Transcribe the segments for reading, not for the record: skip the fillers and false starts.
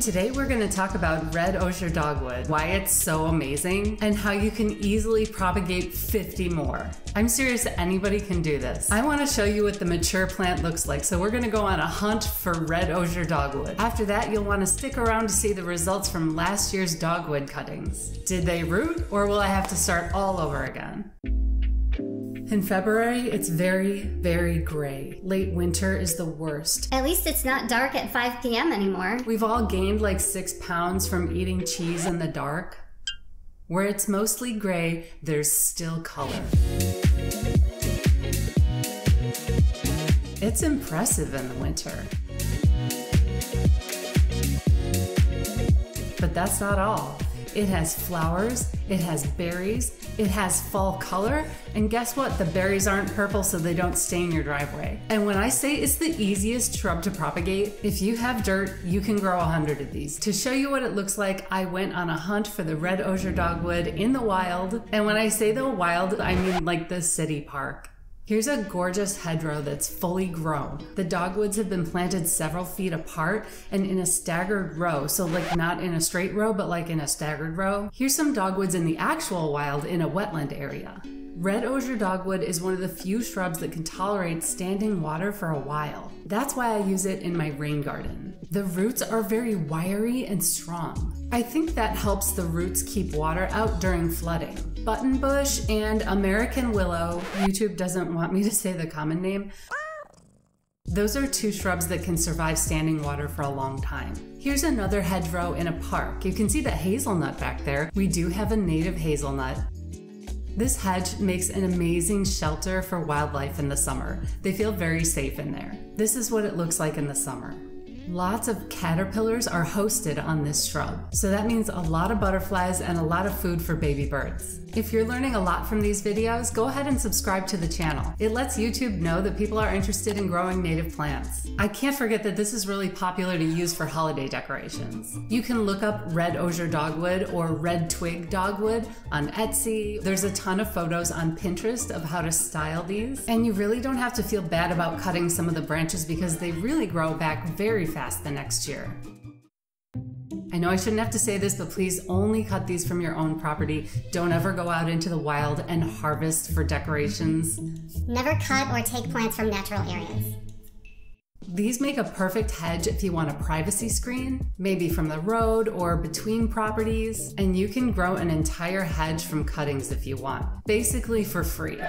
today we're going to talk about red osier dogwood, why it's so amazing, and how you can easily propagate 50 more. I'm serious, anybody can do this. I want to show you what the mature plant looks like, so we're going to go on a hunt for red osier dogwood. After that, you'll want to stick around to see the results from last year's dogwood cuttings. Did they root, or will I have to start all over again? In February, it's very, very gray. Late winter is the worst. At least it's not dark at 5 p.m. anymore. We've all gained like 6 pounds from eating cheese in the dark. Where it's mostly gray, there's still color. It's impressive in the winter. But that's not all. It has flowers, it has berries, it has fall color, and guess what? The berries aren't purple so they don't stain your driveway. And when I say it's the easiest shrub to propagate, if you have dirt, you can grow 100 of these. To show you what it looks like, I went on a hunt for the red osier dogwood in the wild. And when I say the wild, I mean like the city park. Here's a gorgeous hedgerow that's fully grown. The dogwoods have been planted several feet apart and in a staggered row, so like not in a straight row, but like in a staggered row. Here's some dogwoods in the actual wild in a wetland area. Red osier dogwood is one of the few shrubs that can tolerate standing water for a while. That's why I use it in my rain garden. The roots are very wiry and strong. I think that helps the roots keep water out during flooding. Buttonbush and American willow, YouTube doesn't want me to say the common name. Those are two shrubs that can survive standing water for a long time. Here's another hedgerow in a park. You can see the hazelnut back there. We do have a native hazelnut. This hedge makes an amazing shelter for wildlife in the summer. They feel very safe in there. This is what it looks like in the summer. Lots of caterpillars are hosted on this shrub, so that means a lot of butterflies and a lot of food for baby birds. If you're learning a lot from these videos, go ahead and subscribe to the channel. It lets YouTube know that people are interested in growing native plants. I can't forget that this is really popular to use for holiday decorations. You can look up red osier dogwood or red twig dogwood on Etsy. There's a ton of photos on Pinterest of how to style these, and you really don't have to feel bad about cutting some of the branches because they really grow back very fast the next year. I know I shouldn't have to say this, but please only cut these from your own property. Don't ever go out into the wild and harvest for decorations. Never cut or take plants from natural areas. These make a perfect hedge if you want a privacy screen, maybe from the road or between properties, and you can grow an entire hedge from cuttings if you want, basically for free.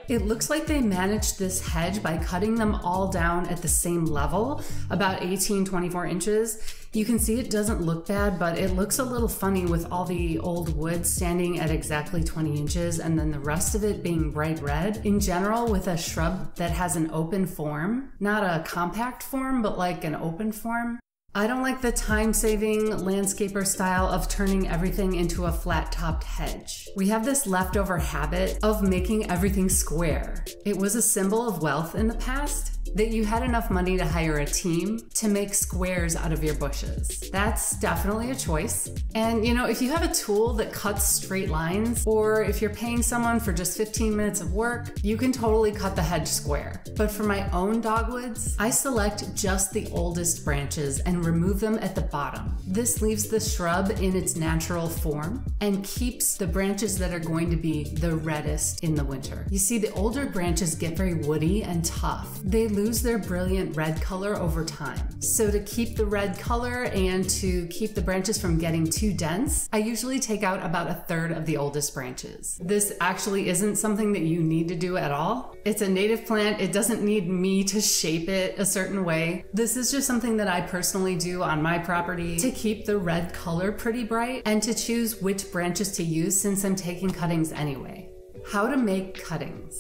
It looks like they managed this hedge by cutting them all down at the same level, about 18-24 inches. You can see it doesn't look bad, but it looks a little funny with all the old wood standing at exactly 20 inches and then the rest of it being bright red. In general, with a shrub that has an open form, not a compact form, but like an open form, I don't like the time-saving landscaper style of turning everything into a flat-topped hedge. We have this leftover habit of making everything square. It was a symbol of wealth in the past, that you had enough money to hire a team to make squares out of your bushes. That's definitely a choice. And you know, if you have a tool that cuts straight lines, or if you're paying someone for just 15 minutes of work, you can totally cut the hedge square. But for my own dogwoods, I select just the oldest branches and remove them at the bottom. This leaves the shrub in its natural form and keeps the branches that are going to be the reddest in the winter. You see, the older branches get very woody and tough. They lose their brilliant red color over time. So to keep the red color and to keep the branches from getting too dense, I usually take out about 1/3 of the oldest branches. This actually isn't something that you need to do at all. It's a native plant. It doesn't need me to shape it a certain way. This is just something that I personally do on my property to keep the red color pretty bright and to choose which branches to use since I'm taking cuttings anyway. How to make cuttings.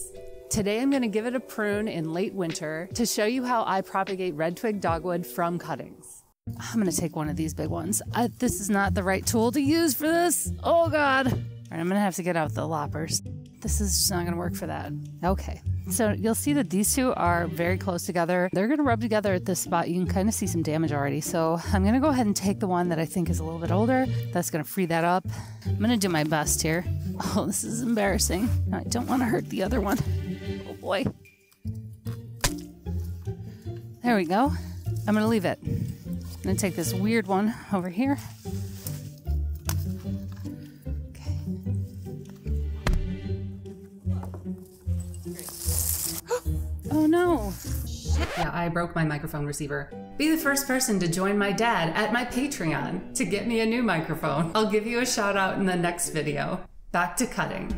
Today I'm going to give it a prune in late winter to show you how I propagate red twig dogwood from cuttings. I'm going to take one of these big ones. This is not the right tool to use for this. Oh God. All right, I'm going to have to get out the loppers. This is just not going to work for that. Okay. So you'll see that these two are very close together. They're going to rub together at this spot. You can kind of see some damage already. So I'm going to go ahead and take the one that I think is a little bit older. That's going to free that up. I'm going to do my best here. Oh, this is embarrassing. I don't want to hurt the other one. Oh boy. There we go. I'm going to leave it. I'm gonna take this weird one over here. Okay. Oh no. Yeah, I broke my microphone receiver. Be the first person to join my dad at my Patreon to get me a new microphone. I'll give you a shout out in the next video. Back to cutting.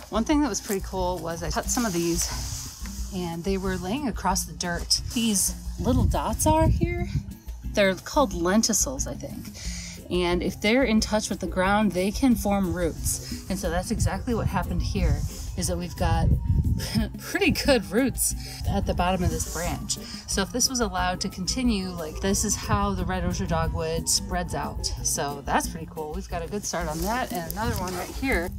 One thing that was pretty cool was I cut some of these and they were laying across the dirt. These little dots are here. They're called lenticels, I think. And if they're in touch with the ground, they can form roots. And so that's exactly what happened here, is that we've got pretty good roots at the bottom of this branch. So if this was allowed to continue, like this is how the red osier dogwood spreads out. So that's pretty cool. We've got a good start on that. And another one right here,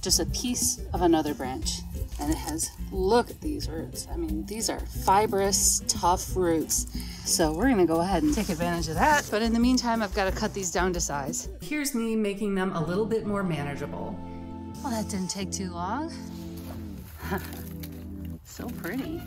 just a piece of another branch. And it has, look at these roots. I mean, these are fibrous, tough roots. So we're gonna go ahead and take advantage of that. But in the meantime, I've got to cut these down to size. Here's me making them a little bit more manageable. Well, that didn't take too long. So pretty.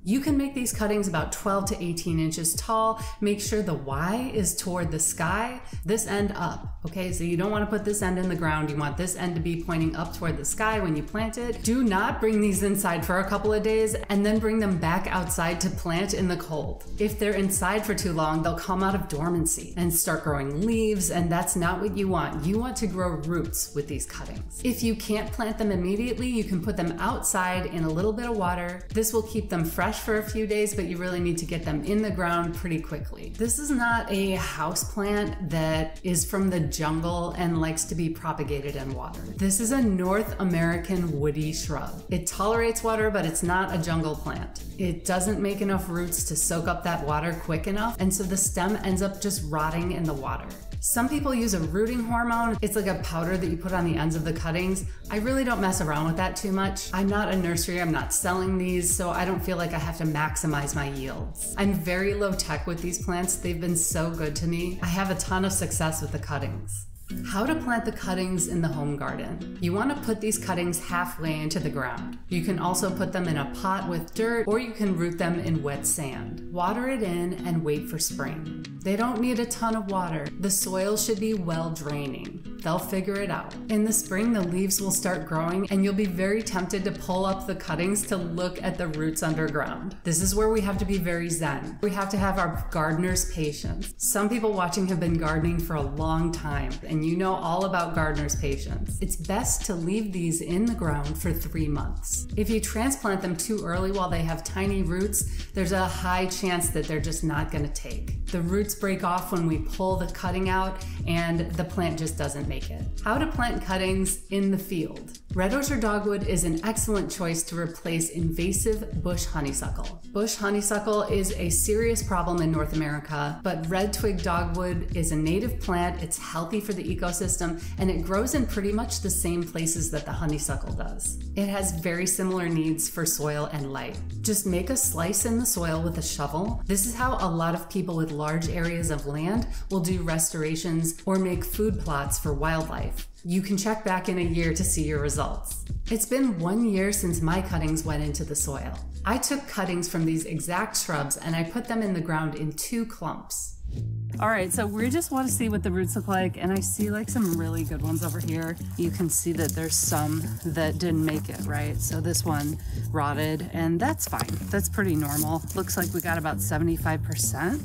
You can make these cuttings about 12 to 18 inches tall. Make sure the Y is toward the sky, this end up, okay? So you don't want to put this end in the ground. You want this end to be pointing up toward the sky when you plant it. Do not bring these inside for a couple of days and then bring them back outside to plant in the cold. If they're inside for too long, they'll come out of dormancy and start growing leaves, and that's not what you want. You want to grow roots with these cuttings. If you can't plant them immediately, you can put them outside in a little bit of water. This will keep them fresh for a few days, but you really need to get them in the ground pretty quickly. This is not a house plant that is from the jungle and likes to be propagated in water. This is a North American woody shrub. It tolerates water, but it's not a jungle plant. It doesn't make enough roots to soak up that water quick enough, and so the stem ends up just rotting in the water. Some people use a rooting hormone. It's like a powder that you put on the ends of the cuttings. I really don't mess around with that too much. I'm not a nursery, I'm not selling these, so I don't feel like I have to maximize my yields. I'm very low tech with these plants. They've been so good to me. I have a ton of success with the cuttings. How to plant the cuttings in the home garden. You want to put these cuttings halfway into the ground. You can also put them in a pot with dirt, or you can root them in wet sand. Water it in and wait for spring. They don't need a ton of water. The soil should be well draining. They'll figure it out. In the spring, the leaves will start growing and you'll be very tempted to pull up the cuttings to look at the roots underground. This is where we have to be very zen. We have to have our gardener's patience. Some people watching have been gardening for a long time, and you know all about gardener's patience. It's best to leave these in the ground for 3 months. If you transplant them too early while they have tiny roots, there's a high chance that they're just not gonna take. The roots break off when we pull the cutting out and the plant just doesn't make it. How to plant cuttings in the field. Red osier dogwood is an excellent choice to replace invasive bush honeysuckle. Bush honeysuckle is a serious problem in North America, but red twig dogwood is a native plant, it's healthy for the ecosystem, and it grows in pretty much the same places that the honeysuckle does. It has very similar needs for soil and light. Just make a slice in the soil with a shovel. This is how a lot of people with large areas of land will do restorations or make food plots for wildlife. You can check back in a year to see your results. It's been 1 year since my cuttings went into the soil. I took cuttings from these exact shrubs and I put them in the ground in 2 clumps. All right, so we just want to see what the roots look like, and I see like some really good ones over here. You can see that there's some that didn't make it, right? So this one rotted, and that's fine. That's pretty normal. Looks like we got about 75%.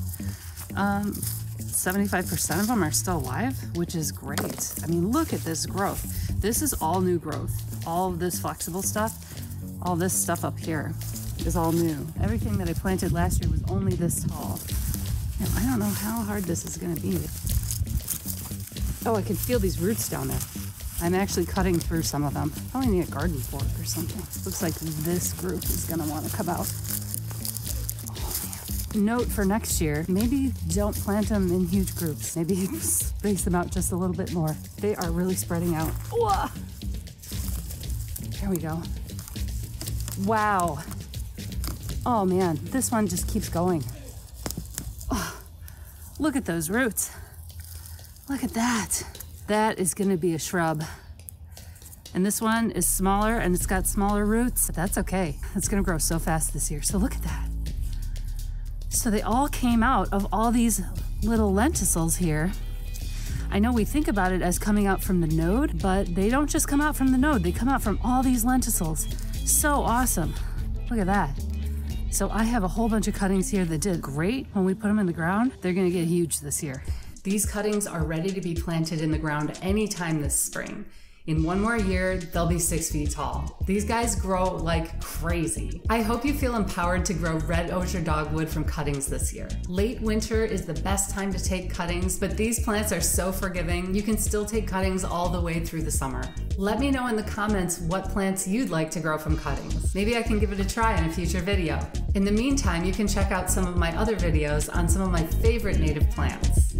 75% of them are still alive, which is great. I mean, look at this growth. This is all new growth. All of this flexible stuff, all this stuff up here is all new. Everything that I planted last year was only this tall. Now, I don't know how hard this is gonna be. Oh, I can feel these roots down there. I'm actually cutting through some of them. Probably need a garden fork or something. Looks like this group is gonna wanna come out. Note for next year, maybe don't plant them in huge groups. Maybe space them out just a little bit more. They are really spreading out. Whoa. There we go. Wow. Oh man, this one just keeps going. Oh, look at those roots. Look at that. That is gonna be a shrub. And this one is smaller and it's got smaller roots, but that's okay. It's gonna grow so fast this year. So look at that. So they all came out of all these little lenticels here. I know we think about it as coming out from the node, but they don't just come out from the node, they come out from all these lenticels. So awesome. Look at that. So I have a whole bunch of cuttings here that did great when we put them in the ground. They're gonna get huge this year. These cuttings are ready to be planted in the ground anytime this spring. In one more year, they'll be 6 feet tall. These guys grow like crazy. I hope you feel empowered to grow red osier dogwood from cuttings this year. Late winter is the best time to take cuttings, but these plants are so forgiving, you can still take cuttings all the way through the summer. Let me know in the comments what plants you'd like to grow from cuttings. Maybe I can give it a try in a future video. In the meantime, you can check out some of my other videos on some of my favorite native plants.